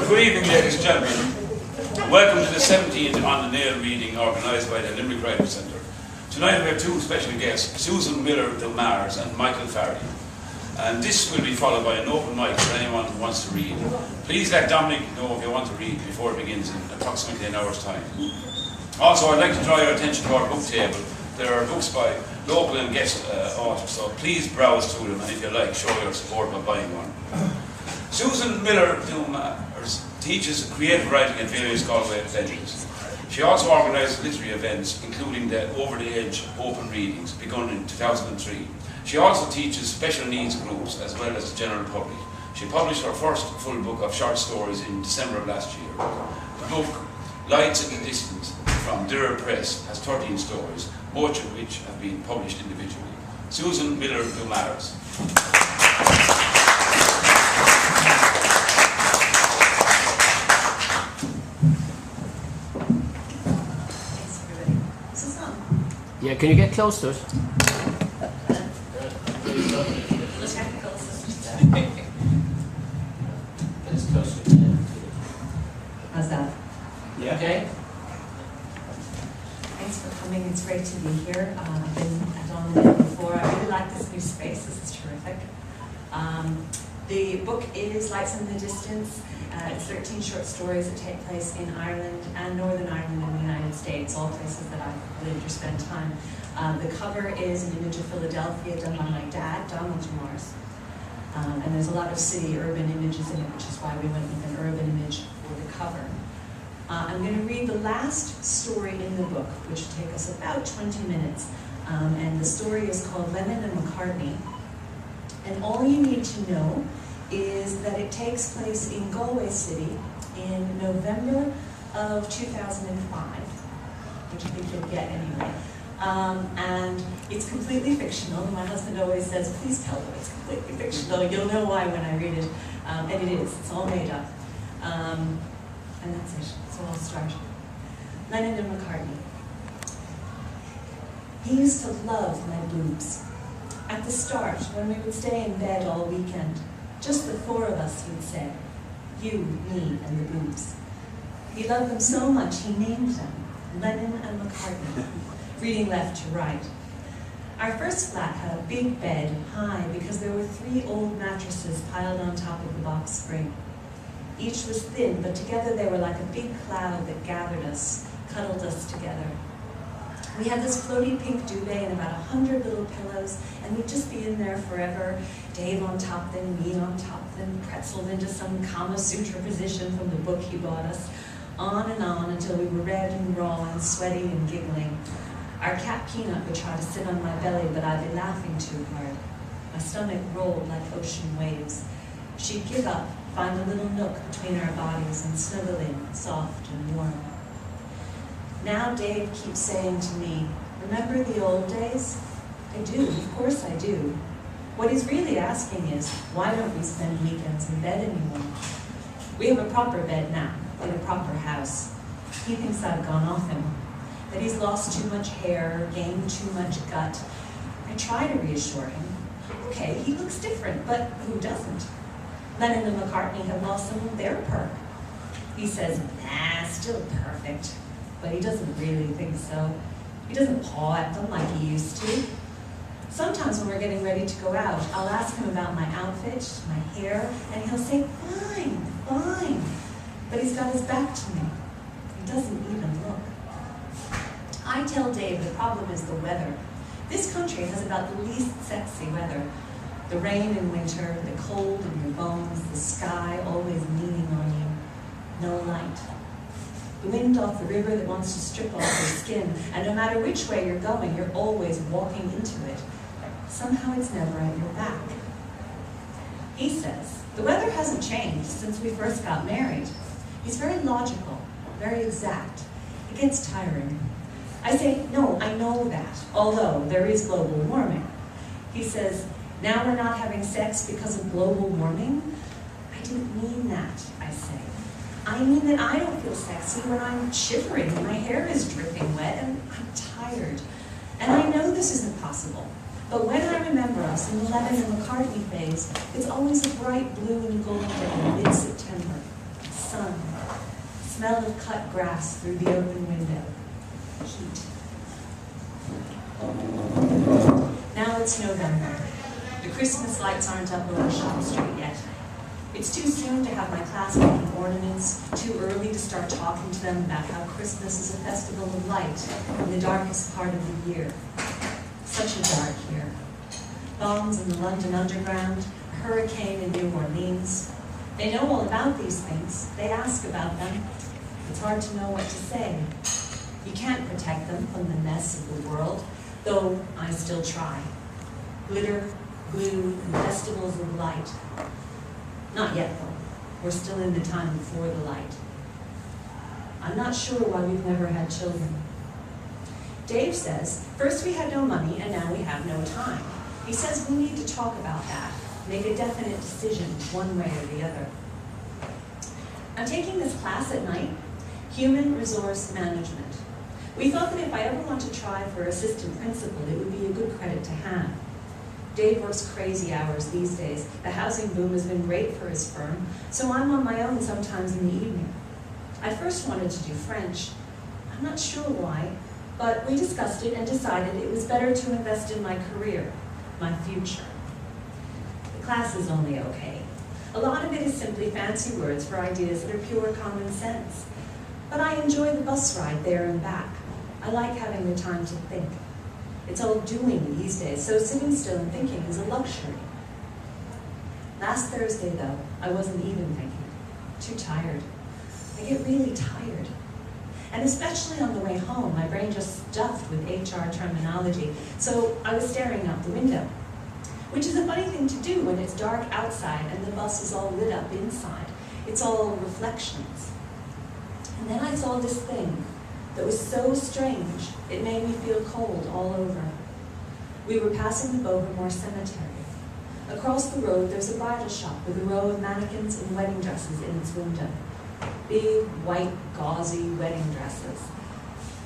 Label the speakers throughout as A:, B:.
A: Good evening, ladies and gentlemen. Welcome to the 17th On the Nail reading organised by the Limerick Writing Centre. Tonight we have two special guests, Susan Miller DuMars and Michael Farrelly. And this will be followed by an open mic for anyone who wants to read. Please let Dominic know if you want to read before it begins in approximately an hour's time. Also, I'd like to draw your attention to our book table. There are books by local and guest authors, so please browse through them and if you like, show your support by buying one. Susan Miller DuMars teaches creative writing at various Galway venues. She also organises literary events, including the Over the Edge Open Readings, begun in 2003. She also teaches special needs groups as well as the general public. She published her first full book of short stories in December of last year. The book, Lights in the Distance, from DuMars Press, has 13 stories, most of which have been published individually. Susan Miller DuMars.
B: Yeah, can you get close to it?
C: How's that?
B: Yeah. Okay.
C: Thanks for coming. It's great to be here. I've been at On the Nail before. I really like this new space. This is terrific. The book is Lights in the Distance. It's 13 short stories that take place in Ireland and Northern Ireland in the United States, all places that I've lived or spent time. The cover is an image of Philadelphia done by my dad, DuMars. And there's a lot of city urban images in it, which is why we went with an urban image for the cover. I'm going to read the last story in the book, which will take us about 20 minutes. And the story is called Lennon and McCartney. And all you need to know is that it takes place in Galway City in November of 2005, which I think you'll get anyway. And it's completely fictional. My husband always says, please tell them it's completely fictional. You'll know why when I read it. And it is. It's all made up. And that's it. So I'll start. Lennon and McCartney. He used to love my boobs. At the start, when we would stay in bed all weekend, just the four of us, he'd say, you, me, and the boobs. He loved them so much, he named them Lennon and McCartney, reading left to right. Our first flat had a big bed, high, because there were 3 old mattresses piled on top of the box spring. Each was thin, but together they were like a big cloud that gathered us, cuddled us together. We had this floaty pink duvet and about 100 little pillows, and we'd just be in there forever. Dave on top, then me on top, then pretzeled into some Kama Sutra position from the book he bought us. On and on until we were red and raw and sweaty and giggling. Our cat Peanut would try to sit on my belly, but I'd be laughing too hard. My stomach rolled like ocean waves. She'd give up, find a little nook between our bodies and snuggle in, soft and warm. Now Dave keeps saying to me, remember the old days? I do, of course I do. What he's really asking is, why don't we spend weekends in bed anymore? We have a proper bed now, in a proper house. He thinks I've gone off him, that he's lost too much hair, gained too much gut. I try to reassure him. Okay, he looks different, but who doesn't? Lennon and McCartney have lost some of their perk. He says, nah, still perfect. But he doesn't really think so. He doesn't paw at them like he used to. Sometimes when we're getting ready to go out, I'll ask him about my outfit, my hair, and he'll say, fine, fine. But he's got his back to me. He doesn't even look. I tell Dave the problem is the weather. This country has about the least sexy weather. The rain in winter, the cold in your bones, the sky always leaning on you. No light. The wind off the river that wants to strip off your skin, and no matter which way you're going, you're always walking into it. Somehow it's never at your back. He says, the weather hasn't changed since we first got married. He's very logical, very exact. It gets tiring. I say, no, I know that, although there is global warming. He says, now we're not having sex because of global warming? I didn't mean that, I say. I mean that I don't feel sexy when I'm shivering, my hair is dripping wet, and I'm tired. And I know this isn't possible. But when I remember us in the Lennon and McCartney phase, it's always a bright blue and gold day in mid-September. sun, smell of cut grass through the open window, heat. Now it's November. The Christmas lights aren't up along Shop Street yet. It's too soon to have my class making ornaments, too early to start talking to them about how Christmas is a festival of light in the darkest part of the year. Such a dark year. Bombs in the London Underground, a hurricane in New Orleans. They know all about these things. They ask about them. It's hard to know what to say. You can't protect them from the mess of the world, though I still try. Glitter, glue, and festivals of light. Not yet, though. We're still in the time before the light. I'm not sure why we've never had children. Dave says, first we had no money and now we have no time. He says we need to talk about that, make a definite decision one way or the other. I'm taking this class at night, Human Resource Management. We thought that if I ever want to try for assistant principal, it would be a good credit to have. Dave works crazy hours these days. The housing boom has been great for his firm, so I'm on my own sometimes in the evening. I first wanted to do French. I'm not sure why, but we discussed it and decided it was better to invest in my career, my future. The class is only okay. A lot of it is simply fancy words for ideas that are pure common sense. But I enjoy the bus ride there and back. I like having the time to think. It's all doing these days, so sitting still and thinking is a luxury. Last Thursday, though, I wasn't even thinking. Too tired. I get really tired. And especially on the way home, my brain just stuffed with HR terminology, so I was staring out the window. Which is a funny thing to do when it's dark outside and the bus is all lit up inside. It's all reflections. And then I saw this thing that was so strange, it made me feel cold all over. We were passing the Bovermore Cemetery. Across the road, there's a bridal shop with a row of mannequins in wedding dresses in its window. Big, white, gauzy wedding dresses.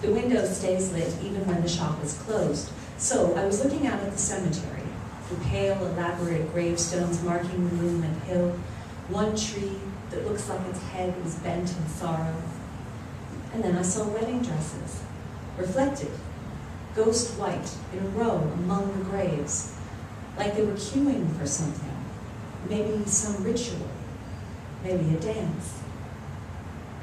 C: The window stays lit even when the shop is closed. So I was looking out at the cemetery, the pale, elaborate gravestones marking the moonlit hill, one tree that looks like its head was bent in sorrow. And then I saw wedding dresses, reflected, ghost white, in a row among the graves, like they were queuing for something, maybe some ritual, maybe a dance.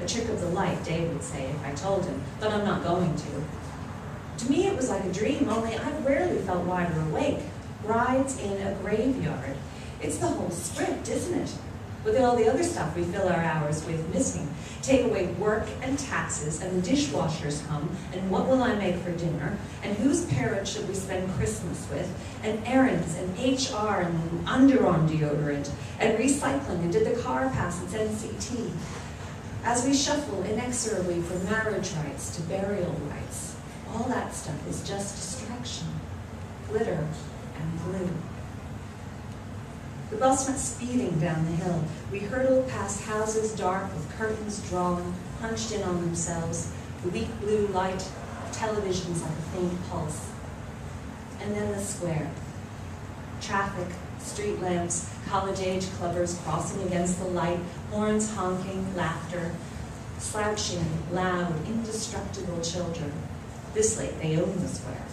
C: A trick of the light, Dave would say if I told him, but I'm not going to. To me it was like a dream, only I've rarely felt wider awake. Brides in a graveyard. It's the whole script, isn't it? With all the other stuff we fill our hours with missing. Take away work and taxes, and the dishwashers come, and what will I make for dinner, and whose parents should we spend Christmas with, and errands, and HR, and underarm deodorant, and recycling, and did the car pass its NCT? As we shuffle inexorably from marriage rights to burial rights, all that stuff is just distraction, glitter, and glue. The bus went speeding down the hill. We hurtled past houses dark with curtains drawn, hunched in on themselves, the weak blue light of televisions like a faint pulse. And then the square. Traffic, street lamps, college-age clubbers crossing against the light, horns honking, laughter, slouching, loud, indestructible children. This late, they own the square.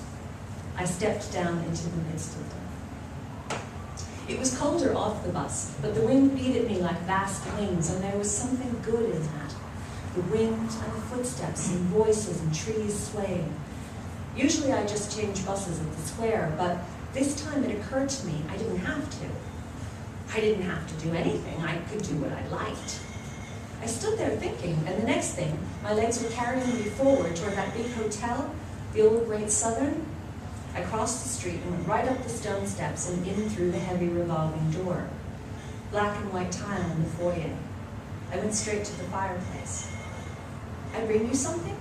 C: I stepped down into the midst of them. It was colder off the bus, but the wind beat at me like vast wings, and there was something good in that. The wind and the footsteps and voices and trees swaying. Usually I just change buses at the square, but this time it occurred to me I didn't have to. I didn't have to do anything. I could do what I liked. I stood there thinking, and the next thing, my legs were carrying me forward toward that big hotel, the old Great Southern. I crossed the street and went right up the stone steps and in through the heavy revolving door. Black and white tile in the foyer. I went straight to the fireplace. I bring you something?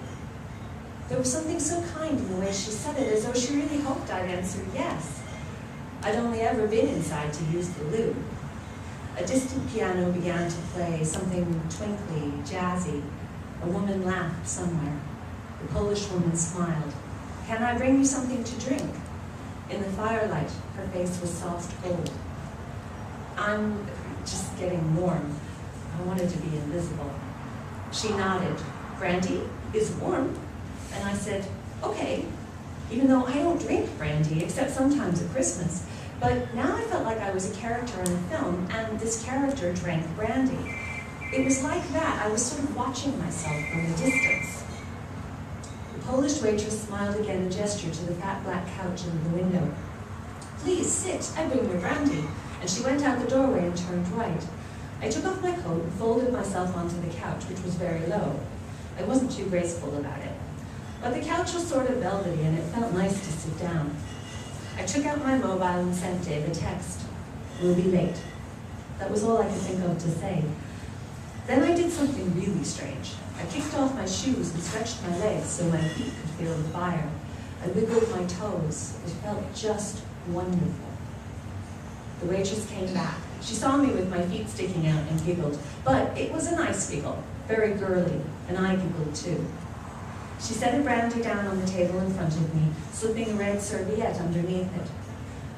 C: There was something so kind in the way she said it, as though she really hoped I'd answer yes. I'd only ever been inside to use the loo. A distant piano began to play, something twinkly, jazzy. A woman laughed somewhere. The Polish woman smiled. Can I bring you something to drink? In the firelight, her face was soft gold. I'm just getting warm. I wanted to be invisible. She nodded. Brandy is warm. And I said, okay, even though I don't drink brandy, except sometimes at Christmas. But now I felt like I was a character in the film, and this character drank brandy. It was like that. I was sort of watching myself from a distance. The Polish waitress smiled again and gestured to the fat black couch in the window. Please sit, I bring your brandy. And she went out the doorway and turned right. I took off my coat and folded myself onto the couch, which was very low. I wasn't too graceful about it. But the couch was sort of velvety and it felt nice to sit down. I took out my mobile and sent Dave a text. We'll be late. That was all I could think of to say. Then I did something really strange. I kicked off my shoes and stretched my legs so my feet could feel the fire. I wiggled my toes. It felt just wonderful. The waitress came back. She saw me with my feet sticking out and giggled, but it was a nice giggle, very girly, and I giggled too. She set a brandy down on the table in front of me, slipping a red serviette underneath it.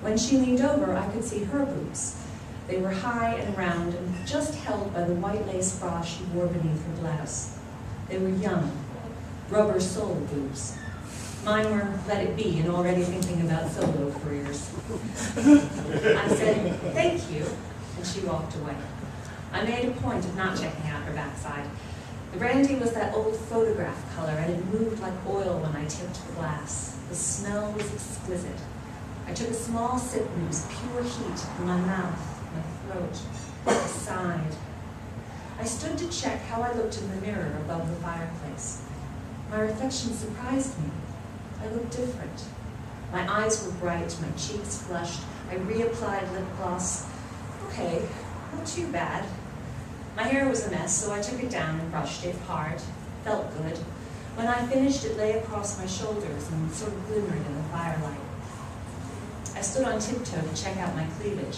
C: When she leaned over, I could see her boobs. They were high and round and just held by the white lace bra she wore beneath her blouse. They were young, rubber-soled boobs. Mine were let it be and already thinking about solo careers. I said, thank you, and she walked away. I made a point of not checking out her backside. The brandy was that old photograph color, and it moved like oil when I tipped the glass. The smell was exquisite. I took a small sip and it was pure heat in my mouth, my throat. I sighed. I stood to check how I looked in the mirror above the fireplace. My reflection surprised me. I looked different. My eyes were bright, my cheeks flushed. I reapplied lip gloss. Okay, not too bad. My hair was a mess, so I took it down and brushed it hard. Felt good. When I finished, it lay across my shoulders and sort of glimmered in the firelight. I stood on tiptoe to check out my cleavage.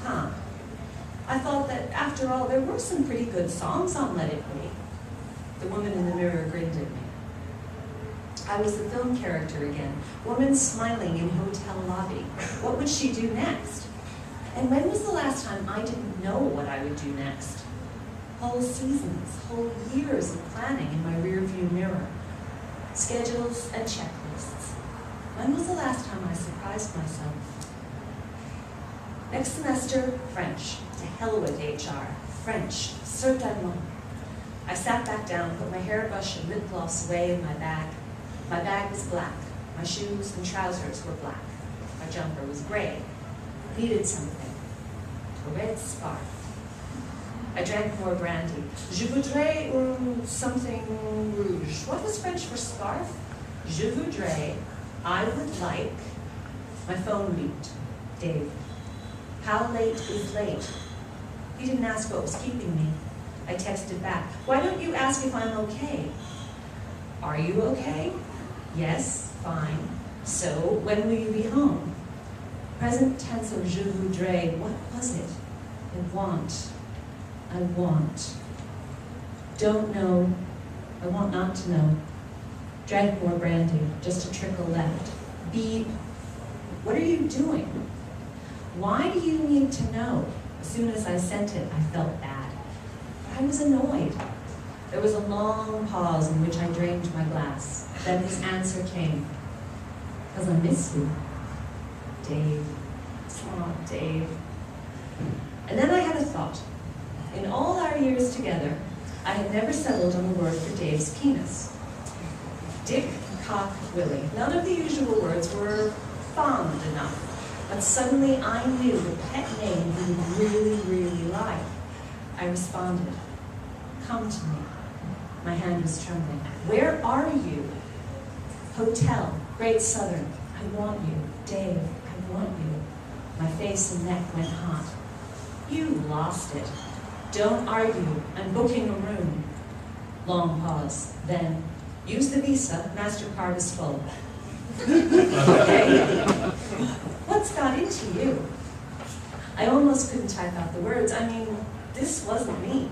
C: I thought that, after all, there were some pretty good songs on Let It Be. The woman in the mirror grinned at me. I was the film character again, woman smiling in hotel lobby. What would she do next? And when was the last time I didn't know what I would do next? Whole seasons, whole years of planning in my rearview mirror. Schedules and checklists. When was the last time I surprised myself? Next semester, French. To hell with HR. French. Certainement. I sat back down, put my hairbrush and lip gloss away in my bag. My bag was black. My shoes and trousers were black. My jumper was gray. I needed something. A red scarf. I drank more brandy. Je voudrais something rouge. What was French for scarf? Je voudrais. I would like. My phone beeped. Dave. How late is late? He didn't ask what was keeping me. I texted back. Why don't you ask if I'm okay? Are you okay? Yes, fine. So, when will you be home? Present tense of je voudrais. What was it? I want. I want. Don't know. I want not to know. Drank more brandy. Just a trickle left. Beep. What are you doing? Why do you need to know? As soon as I sent it, I felt bad. I was annoyed. There was a long pause in which I drained my glass. Then his answer came. Because I miss you. Dave. Aw, Dave. And then I had a thought. In all our years together, I had never settled on a word for Dave's penis. Dick, cock, Willie. None of the usual words were fond enough. But suddenly I knew the pet name he would really, really like. I responded, come to me. My hand was trembling. Where are you? Hotel, Great Southern. I want you. Dave, I want you. My face and neck went hot. You lost it. Don't argue. I'm booking a room. Long pause. Then, use the visa. MasterCard is full. Okay. What's got into you? I almost couldn't type out the words. I mean, this wasn't me.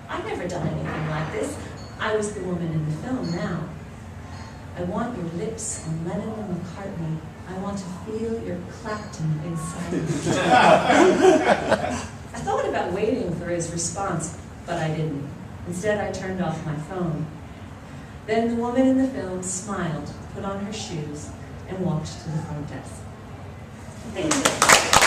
C: I'd never done anything like this. I was the woman in the film now. I want your lips on Lennon and McCartney. I want to feel your Clapton inside me. I thought about waiting for his response, But I didn't. Instead, I turned off my phone. Then the woman in the film smiled, put on her shoes, and walked to the front desk. Thank you.